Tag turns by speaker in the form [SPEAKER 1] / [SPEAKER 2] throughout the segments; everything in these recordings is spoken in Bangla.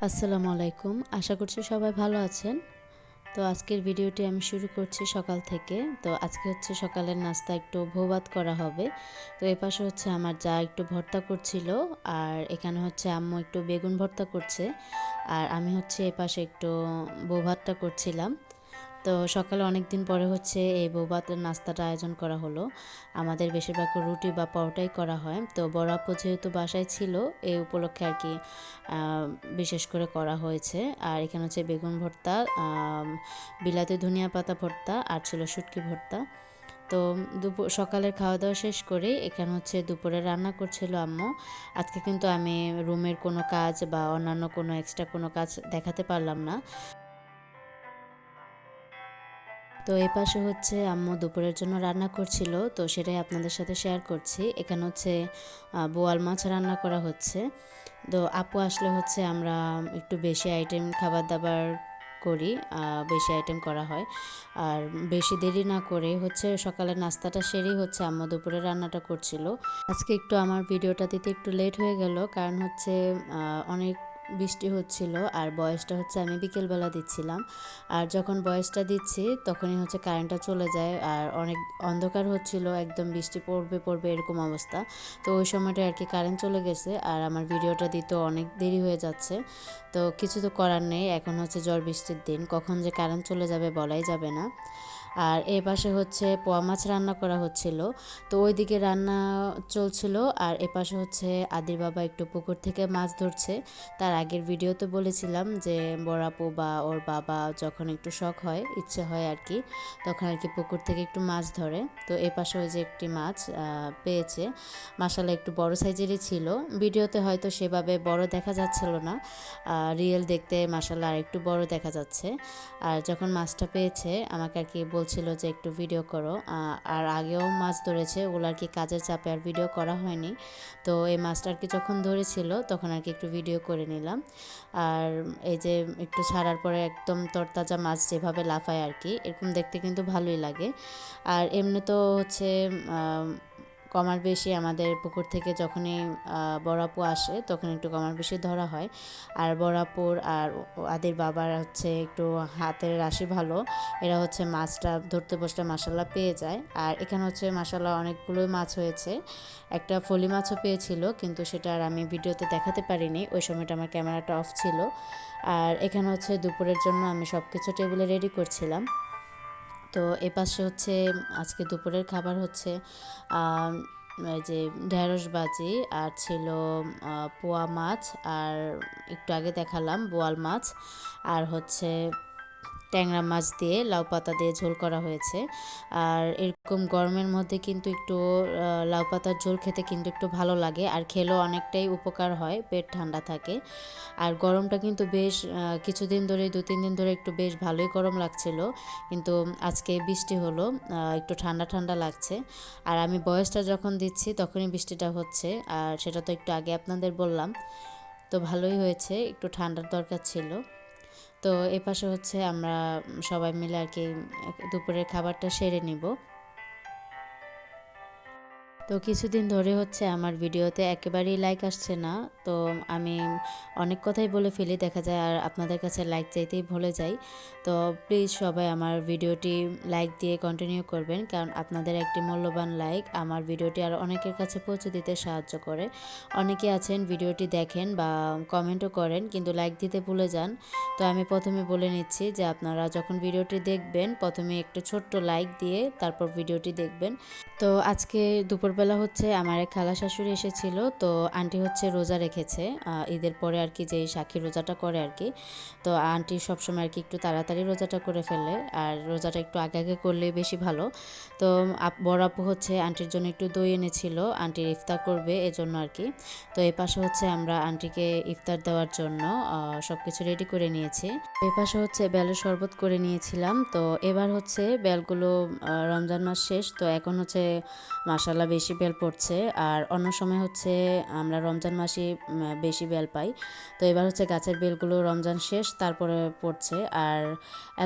[SPEAKER 1] আসসালামু আলাইকুম। আশা করছি সবাই ভালো আছেন। তো আজকের ভিডিওটি আমি শুরু করছি সকাল থেকে। তো আজকে হচ্ছে সকালের নাস্তা একটু ভোভাত করা হবে। তো এপাশে হচ্ছে আমার যা একটু ভর্তা করছিল, আর এখানে হচ্ছে আম্মু একটু বেগুন ভর্তা করছে। আর আমি হচ্ছে এপাশে একটু ভোভাতটা করছিলাম। তো সকালে অনেক দিন পরে হচ্ছে এই বৌভাতের নাস্তাটা আয়োজন করা হলো। আমাদের বেশিরভাগ রুটি বা পরোটাই করা হয়। তো বড় আপু যেহেতু বাসায় ছিল, এই উপলক্ষে আর কি বিশেষ করে করা হয়েছে। আর এখানে হচ্ছে বেগুন ভর্তা, বিলাতি ধনিয়া পাতা ভর্তা, আর ছিল শুটকি ভর্তা। তো সকালের খাওয়া দাওয়া শেষ করে এখানে হচ্ছে দুপুরে রান্না করছিল আম্মু। আজকে কিন্তু আমি রুমের কোনো কাজ বা অন্যান্য কোনো এক্সট্রা কোনো কাজ দেখাতে পারলাম না। তো এই পাশে হচ্ছে আম্মু দুপুরের জন্য রান্না করছিল, তো সেটাই আপনাদের সাথে শেয়ার করছি। এখানে হচ্ছে বোয়াল মাছ রান্না করা হচ্ছে। তো আপু আসলে হচ্ছে আমরা একটু বেশি আইটেম খাবার দাবার করি, বেশি আইটেম করা হয়। আর বেশি দেরি না করে হচ্ছে সকালের নাস্তাটা সেরেই হচ্ছে আম্মু দুপুরে রান্নাটা করছিল। আজকে একটু আমার ভিডিওটা দিতে একটু লেট হয়ে গেল, কারণ হচ্ছে অনেক বৃষ্টি হচ্ছিল, আর বয়সটা হচ্ছে আমি বিকেলবেলা দিচ্ছিলাম। আর যখন বয়সটা দিচ্ছি তখনই হচ্ছে কারেন্টটা চলে যায়, আর অনেক অন্ধকার হচ্ছিল, একদম বৃষ্টি পড়বে পড়বে এরকম অবস্থা। তো ওই সময়টা আর কি কারেন্ট চলে গেছে, আর আমার ভিডিওটা দিতেও অনেক দেরি হয়ে যাচ্ছে। তো কিছু তো করার নেই, এখন হচ্ছে ঝড় বৃষ্টির দিন, কখন যে কারেন্ট চলে যাবে বলাই যাবে না। আর এই পাশে হচ্ছে পোয়া মাছ রান্না করা হচ্ছিল। তো ওইদিকে রান্না চলছিল, আর এ পাশে হচ্ছে আদির বাবা একটু পুকুর থেকে মাছ ধরছে। তার আগের ভিডিওতে বলেছিলাম যে বড় আপু বা ওর বাবা যখন একটু শখ হয়, ইচ্ছে হয় আর কি, তখন আর কি পুকুর থেকে একটু মাছ ধরে। তো এ পাশে ওই যে একটি মাছ পেয়েছে, মাশাআল্লাহ একটু বড় সাইজেরই ছিল। ভিডিওতে হয়তো সেভাবে বড় দেখা যাচ্ছিল না, রিয়েল দেখতে মাশাআল্লাহ আর একটু বড় দেখা যাচ্ছে। আর যখন মাছটা পেয়েছে আমাকে আর কি বলছিল যে একটু ভিডিও করো। আর আগেও মাছ ধরেছে, ওগুলো আর কি কাজের চাপে আর ভিডিও করা হয়নি। তো এই মাছটা আর কি যখন ধরেছিল তখন আর কি একটু ভিডিও করে নিলাম। আর এই যে একটু ছাড়ার পরে একদম তরতাজা মাছ যেভাবে লাফায় আর কি, এরকম দেখতে কিন্তু ভালোই লাগে। আর এমনি তো হচ্ছে কমার বেশি আমাদের পুকুর থেকে যখনই বড় আপু আসে তখন একটু কমার বেশি ধরা হয়। আর বড় আপুর আর আদির বাবার হচ্ছে একটু হাতের রাশি ভালো, এরা হচ্ছে মাছটা ধরতে বসলে মাসাল্লাহ পেয়ে যায়। আর এখানে হচ্ছে মাসাল্লাহ অনেকগুলোই মাছ হয়েছে। একটা ফলি মাছও পেয়েছিল, কিন্তু সেটা আর আমি ভিডিওতে দেখাতে পারিনি, ওই সময়টা আমার ক্যামেরাটা অফ ছিল। আর এখানে হচ্ছে দুপুরের জন্য আমি সব কিছু টেবিলে রেডি করছিলাম। তো এপাশে হচ্ছে আজকে দুপুরের খাবার হচ্ছে এই যে ঢেঁড়স ভাজি, আর ছিল পোয়া মাছ, আর একটু আগে দেখালাম বোয়াল মাছ, আর হচ্ছে ট্যাংরা মাছ দিয়ে লাউ পাতা দিয়ে ঝোল করা হয়েছে। আর এরকম গরমের মধ্যে কিন্তু একটু লাউ পাতার ঝোল খেতে কিন্তু একটু ভালো লাগে, আর খেলেও অনেকটাই উপকার হয়, পেট ঠান্ডা থাকে। আর গরমটা কিন্তু বেশ কিছুদিন ধরে 2-3 দিন ধরে একটু বেশ ভালোই গরম লাগছিল, কিন্তু আজকে বৃষ্টি হলো, একটু ঠান্ডা ঠান্ডা লাগছে। আর আমি বয়সটা যখন দিচ্ছি তখনই বৃষ্টিটা হচ্ছে, আর সেটা তো একটু আগে আপনাদের বললাম। তো ভালোই হয়েছে, একটু ঠান্ডার দরকার ছিল। তো এপাশে হচ্ছে আমরা সবাই মিলে আর কি দুপুরের খাবারটা সেরে নিব। তো কিছুদিন ধরে হচ্ছে আমার ভিডিওতে একেবারেই লাইক আসছে না। তো আমি অনেক কথাই বলে ফেলি দেখা যায়, আর আপনাদের কাছে লাইক চাইতেই ভুলে যাই। তো প্লিজ সবাই আমার ভিডিওটি লাইক দিয়ে কন্টিনিউ করবেন, কারণ আপনাদের একটি মূল্যবান লাইক আমার ভিডিওটি আর অনেকের কাছে পৌঁছে দিতে সাহায্য করে। অনেকে আছেন ভিডিওটি দেখেন বা কমেন্টও করেন, কিন্তু লাইক দিতে ভুলে যান। তো আমি প্রথমে বলে নিচ্ছি যে আপনারা যখন ভিডিওটি দেখবেন প্রথমে একটু ছোট্ট লাইক দিয়ে তারপর ভিডিওটি দেখবেন। তো আজকে দুপুরবেলা হচ্ছে আমার এক খালা শাশুড়ি এসেছিল। তো আন্টি হচ্ছে রোজা রেখেছে, ঈদের পরে আর কি, যে সাক্ষী রোজাটা করে আর কি। তো আন্টি সবসময় আর কি একটু তাড়াতাড়ি রোজাটা করে ফেলে, আর রোজাটা একটু আগে আগে করলে বেশি ভালো। তো বড় আপু হচ্ছে আন্টির জন্য একটু দই এনেছিল, আন্টির ইফতার করবে এজন্য আর কি। তো এই পাশে হচ্ছে আমরা আন্টিকে ইফতার দেওয়ার জন্য সব কিছু রেডি করে নিয়েছি। এই পাশে হচ্ছে বেলের শরবত করে নিয়েছিলাম। তো এবার হচ্ছে বেলগুলো, রমজান মাস শেষ তো এখন হচ্ছে মাশাআল্লাহ বেশি বেল পড়ছে, আর অন্য সময় হচ্ছে আমরা রমজান মাসে বেশি বেল পাই। তো এবার হচ্ছে গাছের বেলগুলো রমজান শেষ তারপরে পড়ছে। আর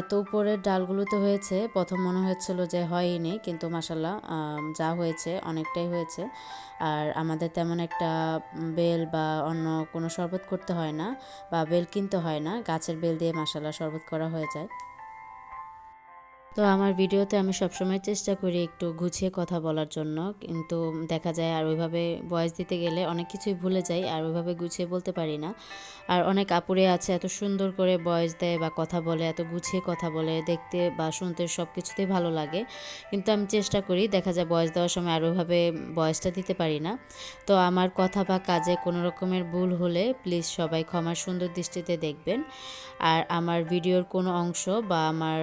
[SPEAKER 1] এত উপরের ডালগুলোতে হয়েছে, প্রথম মনে হচ্ছিল যে হয়নি, কিন্তু মাশাল্লাহ যা হয়েছে অনেকটাই হয়েছে। আর আমাদের তেমন একটা বেল বা অন্য কোনো শরবত করতে হয় না, বা বেল কিনতে হয় না, গাছের বেল দিয়ে মাশাল্লাহ শরবত করা হয়ে যায়। তো আমার ভিডিওতে আমি সবসময় চেষ্টা করি একটু গুছিয়ে কথা বলার জন্য, কিন্তু দেখা যায় আর ওইভাবে ভয়েস দিতে গেলে অনেক কিছুই ভুলে যাই, আর ওইভাবে গুছিয়ে বলতে পারি না। আর অনেক আপুরে আছে এত সুন্দর করে ভয়েস দেয় বা কথা বলে, এত গুছিয়ে কথা বলে, দেখতে বা শুনতে সব কিছুতেই ভালো লাগে, কিন্তু আমি চেষ্টা করি, দেখা যায় ভয়েস দেওয়ার সময় আর ওইভাবে ভয়েসটা দিতে পারি না। তো আমার কথা বা কাজে কোনো রকমের ভুল হলে প্লিজ সবাই ক্ষমার সুন্দর দৃষ্টিতে দেখবেন। আর আমার ভিডিওর কোনো অংশ বা আমার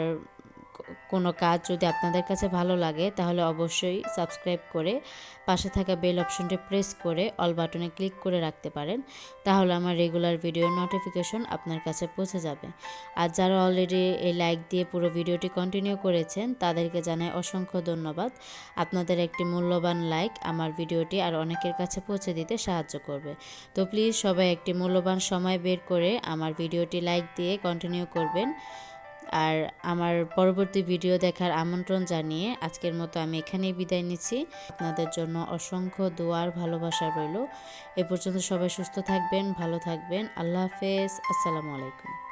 [SPEAKER 1] কোনো কাজ যদি আপনাদের কাছে ভালো লাগে, তাহলে অবশ্যই সাবস্ক্রাইব করে পাশে থাকা বেল অপশনটি প্রেস করে অল বাটনে ক্লিক করে রাখতে পারেন, তাহলে আমার রেগুলার ভিডিওর নোটিফিকেশন আপনার কাছে পৌঁছে যাবে। আর যারা অলরেডি এই লাইক দিয়ে পুরো ভিডিওটি কন্টিনিউ করেছেন, তাদেরকে জানাই অসংখ্য ধন্যবাদ। আপনাদের একটি মূল্যবান লাইক আমার ভিডিওটি আর অনেকের কাছে পৌঁছে দিতে সাহায্য করবে। তো প্লিজ সবাই একটি মূল্যবান সময় বের করে আমার ভিডিওটি লাইক দিয়ে কন্টিনিউ করবেন। আর আমার পরবর্তী ভিডিও দেখার আমন্ত্রণ জানিয়ে আজকের মতো আমি এখানেই বিদায় নিচ্ছি। আপনাদের জন্য অসংখ্য দোয়ার ভালোবাসা রইল। এ পর্যন্ত সবাই সুস্থ থাকবেন, ভালো থাকবেন। আল্লাহ হাফেজ, আসসালামু আলাইকুম।